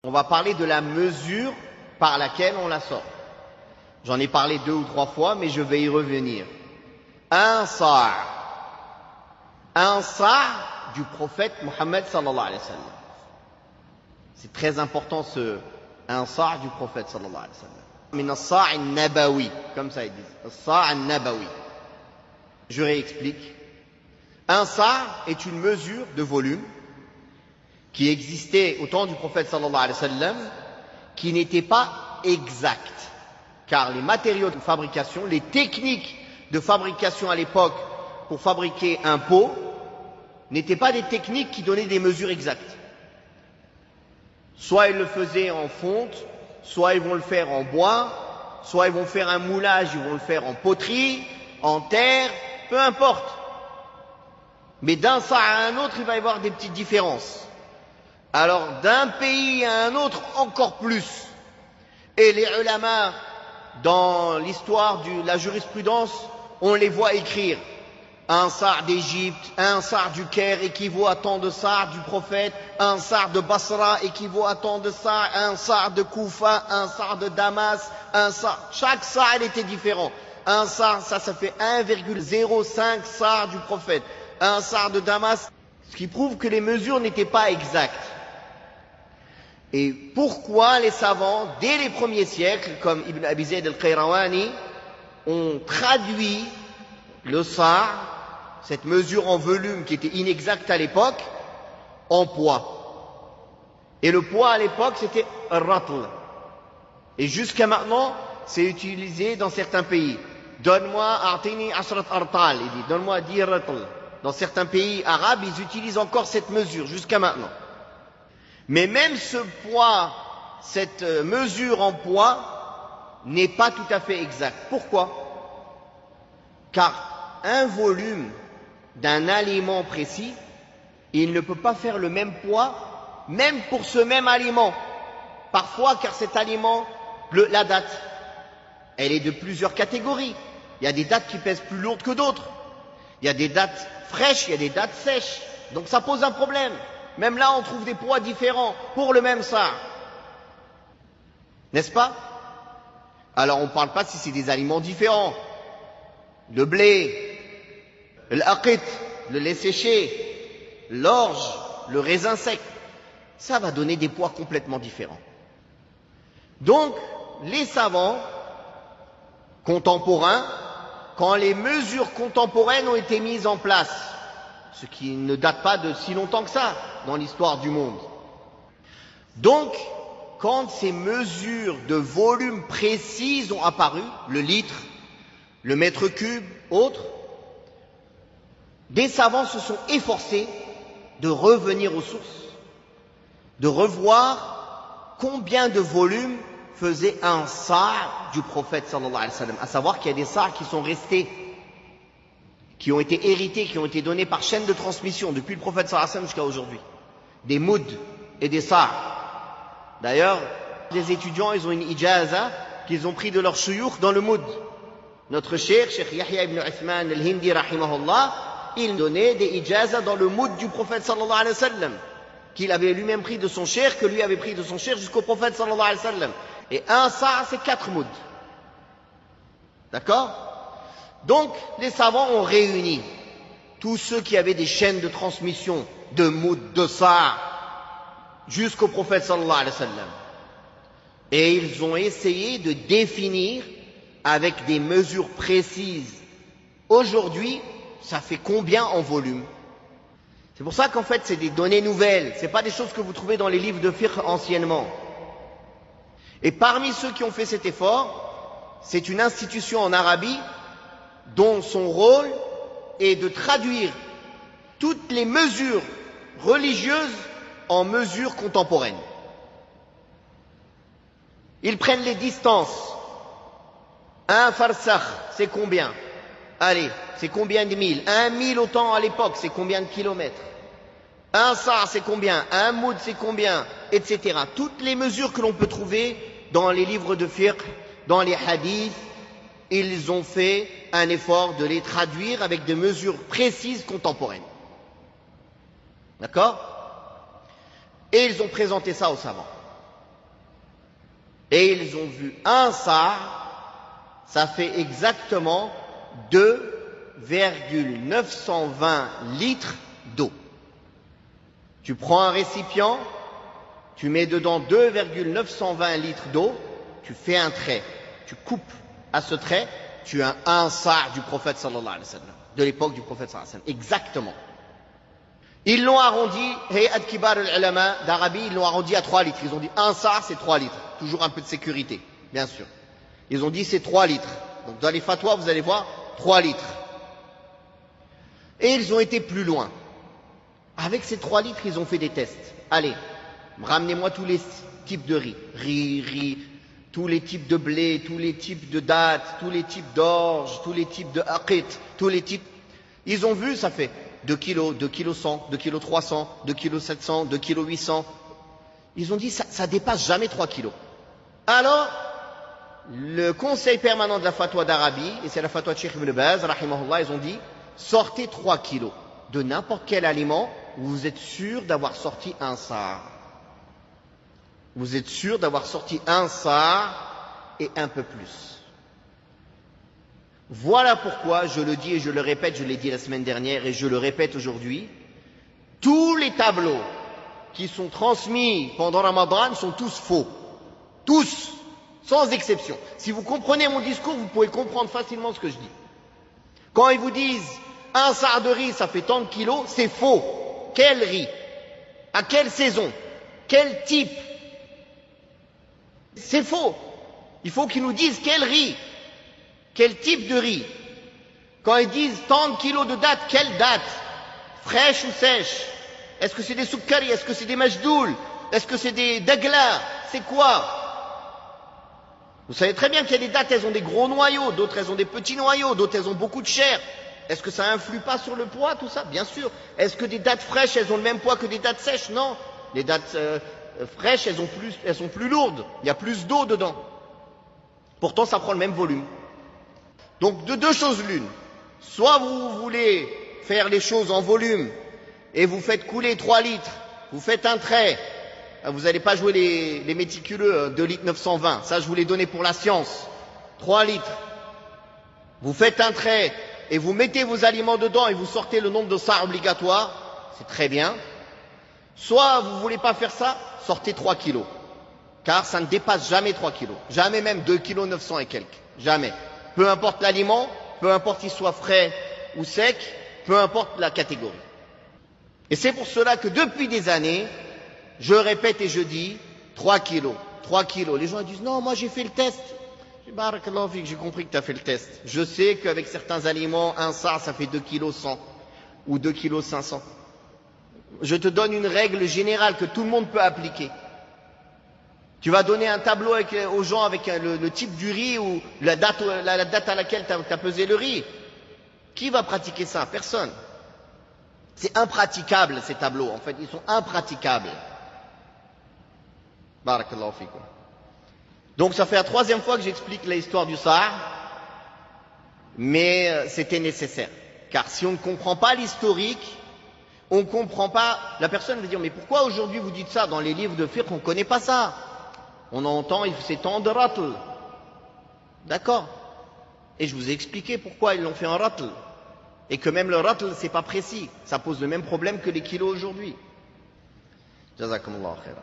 On va parler de la mesure par laquelle on la sort. J'en ai parlé 2 ou 3 fois, mais je vais y revenir. Un sa' du prophète Mohammed sallallahu alayhi wa sallam. C'est très important ce un sa' du prophète sallallahu alayhi wa sallam. Min as-sa' an-nabawi, comme ça ils disent. As-sa' an-nabawi. Je réexplique. Un sa' est une mesure de volume qui existait au temps du prophète sallallahu alayhi wa sallam, qui n'était pas exacte. Car les matériaux de fabrication, les techniques de fabrication à l'époque pour fabriquer un pot, n'étaient pas des techniques qui donnaient des mesures exactes. Soit ils le faisaient en fonte, soit ils vont le faire en bois, soit ils vont faire un moulage, ils vont le faire en poterie, en terre, peu importe. Mais d'un sa' à un autre, il va y avoir des petites différences. Alors d'un pays à un autre, encore plus. Et les ulama, dans l'histoire de la jurisprudence, on les voit écrire. Un sa' d'Égypte, un sa' du Caire équivaut à tant de sa' du prophète, un sa' de Basra équivaut à tant de sa', un sa' de Koufa, un sa' de Damas, un sa'. Chaque sa' elle était différent. Un sa' ça fait 1,05 sa' du prophète. Un sa' de Damas, ce qui prouve que les mesures n'étaient pas exactes. Et pourquoi les savants, dès les premiers siècles, comme Ibn Abi Zayd al-Qayrawani, ont traduit le sa', cette mesure en volume qui était inexacte à l'époque, en poids. Et le poids à l'époque, c'était ratl. Et jusqu'à maintenant, c'est utilisé dans certains pays. Donne-moi a'tini ashrat artal, il dit, donne-moi 10 ratl. Dans certains pays arabes, ils utilisent encore cette mesure, jusqu'à maintenant. Mais même ce poids, cette mesure en poids, n'est pas tout à fait exact. Pourquoi? Car un volume d'un aliment précis, il ne peut pas faire le même poids, même pour ce même aliment. Parfois, car cet aliment, la date, elle est de plusieurs catégories. Il y a des dates qui pèsent plus lourdes que d'autres. Il y a des dates fraîches, il y a des dates sèches. Donc ça pose un problème. Même là, on trouve des poids différents pour le même sa'. N'est-ce pas? Alors, on ne parle pas si c'est des aliments différents. Le blé, l'aqit, le lait séché, l'orge, le raisin sec. Ça va donner des poids complètement différents. Donc, les savants contemporains, quand les mesures contemporaines ont été mises en place, ce qui ne date pas de si longtemps que ça dans l'histoire du monde. Donc, quand ces mesures de volume précises ont apparu, le litre, le mètre cube, autres, des savants se sont efforcés de revenir aux sources, de revoir combien de volume faisait un sa' du prophète sallallahu alayhi wa sallam. À savoir qu'il y a des sa' qui sont restés, qui ont été hérités, qui ont été donnés par chaîne de transmission depuis le prophète sallallahu alayhi wa sallam jusqu'à aujourd'hui. Des mouds et des sa'. D'ailleurs, les étudiants, ils ont une ijaza qu'ils ont pris de leur shuyukh dans le moud. Notre cheikh Yahya ibn Uthman al-Hindi rahimahullah, il donnait des ijazas dans le moud du prophète sallallahu alayhi wa sallam, qu'il avait lui-même pris de son cheikh, que lui avait pris de son cheikh jusqu'au prophète sallallahu alayhi wa sallam. Et un sa', c'est 4 mouds. D'accord? Donc, les savants ont réuni tous ceux qui avaient des chaînes de transmission de moud, de sa' jusqu'au prophète sallallahu alayhi wa sallam. Et ils ont essayé de définir avec des mesures précises. Aujourd'hui, ça fait combien en volume? C'est pour ça qu'en fait, c'est des données nouvelles. C'est pas des choses que vous trouvez dans les livres de fiqh anciennement. Et parmi ceux qui ont fait cet effort, c'est une institution en Arabie dont son rôle est de traduire toutes les mesures religieuses en mesures contemporaines. Ils prennent les distances. Un farsakh, c'est combien? Allez, c'est combien de milles? 1 mille au temps à l'époque, c'est combien de kilomètres? Un sa', c'est combien? Un moud, c'est combien? Etc. Toutes les mesures que l'on peut trouver dans les livres de fiqh, dans les hadiths, ils ont fait un effort de les traduire avec des mesures précises contemporaines. D'accord? Et ils ont présenté ça aux savants. Et ils ont vu un sa', ça fait exactement 2,920 litres d'eau. Tu prends un récipient, tu mets dedans 2,920 litres d'eau, tu fais un trait, tu coupes à ce trait, tu as un sa' du prophète sallallahu alayhi wa sallam, de l'époque du prophète sallallahu alayhi wa sallam, exactement. Ils l'ont arrondi, Hayat Kibar al-Ulama d'Arabie, ils l'ont arrondi à 3 litres. Ils ont dit un sa' c'est 3 litres. Toujours un peu de sécurité, bien sûr. Ils ont dit c'est 3 litres. Donc dans les fatwas, vous allez voir, 3 litres. Et ils ont été plus loin. Avec ces 3 litres, ils ont fait des tests. Allez, ramenez-moi tous les types de riz, tous les types de blé, tous les types de dattes, tous les types d'orge, tous les types de aqit, tous les types. Ils ont vu, ça fait 2 kilos, 2 kilos 100, 2 kilos 300, 2 kilos 700, 2 kilos 800. Ils ont dit, ça dépasse jamais 3 kilos. Alors, le conseil permanent de la fatwa d'Arabie, et c'est la fatwa de Cheikh Ibn Baz, rahimahullah, ils ont dit, sortez 3 kilos de n'importe quel aliment, vous êtes sûr d'avoir sorti un sa'. Vous êtes sûr d'avoir sorti un sa' et un peu plus. Voilà pourquoi, je le dis et je le répète, je l'ai dit la semaine dernière et je le répète aujourd'hui, tous les tableaux qui sont transmis pendant Ramadan sont tous faux. Tous, sans exception. Si vous comprenez mon discours, vous pouvez comprendre facilement ce que je dis. Quand ils vous disent un sa' de riz, ça fait tant de kilos, c'est faux. Quel riz? À quelle saison? Quel type? C'est faux. Il faut qu'ils nous disent quel riz. Quel type de riz? Quand ils disent tant de kilos de dattes, quelle date? Fraîche ou sèche? Est-ce que c'est des soukari? Est-ce que c'est des majdoul? Est-ce que c'est des dagla? C'est quoi? Vous savez très bien qu'il y a des dattes, elles ont des gros noyaux, d'autres elles ont des petits noyaux, d'autres elles ont beaucoup de chair. Est-ce que ça influe pas sur le poids, tout ça? Bien sûr. Est-ce que des dattes fraîches, elles ont le même poids que des dattes sèches? Non. Les dattes fraîches, elles sont plus lourdes. Il y a plus d'eau dedans. Pourtant, ça prend le même volume. Donc, de deux choses l'une. Soit vous voulez faire les choses en volume et vous faites couler 3 litres, vous faites un trait. Vous n'allez pas jouer les méticuleux, 2 litres 920. Ça, je vous l'ai donné pour la science. 3 litres. Vous faites un trait et vous mettez vos aliments dedans et vous sortez le nombre de sa' obligatoire. C'est très bien. Soit vous ne voulez pas faire ça, sortez 3 kilos. Car ça ne dépasse jamais 3 kilos. Jamais même 2 kilos 900 et quelques. Jamais. Peu importe l'aliment, peu importe qu'il soit frais ou sec, peu importe la catégorie. Et c'est pour cela que depuis des années, je répète et je dis 3 kilos. 3 kilos. Les gens disent non, moi j'ai fait le test. Je dis barakallahu fik, j'ai compris que tu as fait le test. Je sais qu'avec certains aliments, un sa' ça fait 2 kilos 100 ou 2 kilos 500. Je te donne une règle générale que tout le monde peut appliquer. Tu vas donner un tableau aux gens avec le type du riz ou la date à laquelle tu as pesé le riz. Qui va pratiquer ça? Personne. C'est impraticable ces tableaux. En fait, ils sont impraticables. Barakallahu fikum. Donc ça fait la 3e fois que j'explique l'histoire du sa', mais c'était nécessaire. Car si on ne comprend pas l'historique, on ne comprend pas. La personne va dire mais pourquoi aujourd'hui vous dites ça? Dans les livres de fiqh on ne connaît pas ça. On entend, c'est tant de ratl. D'accord. Et je vous ai expliqué pourquoi ils l'ont fait en ratl. Et que même le ratl, c'est pas précis. Ça pose le même problème que les kilos aujourd'hui. Jazakumullah khairan.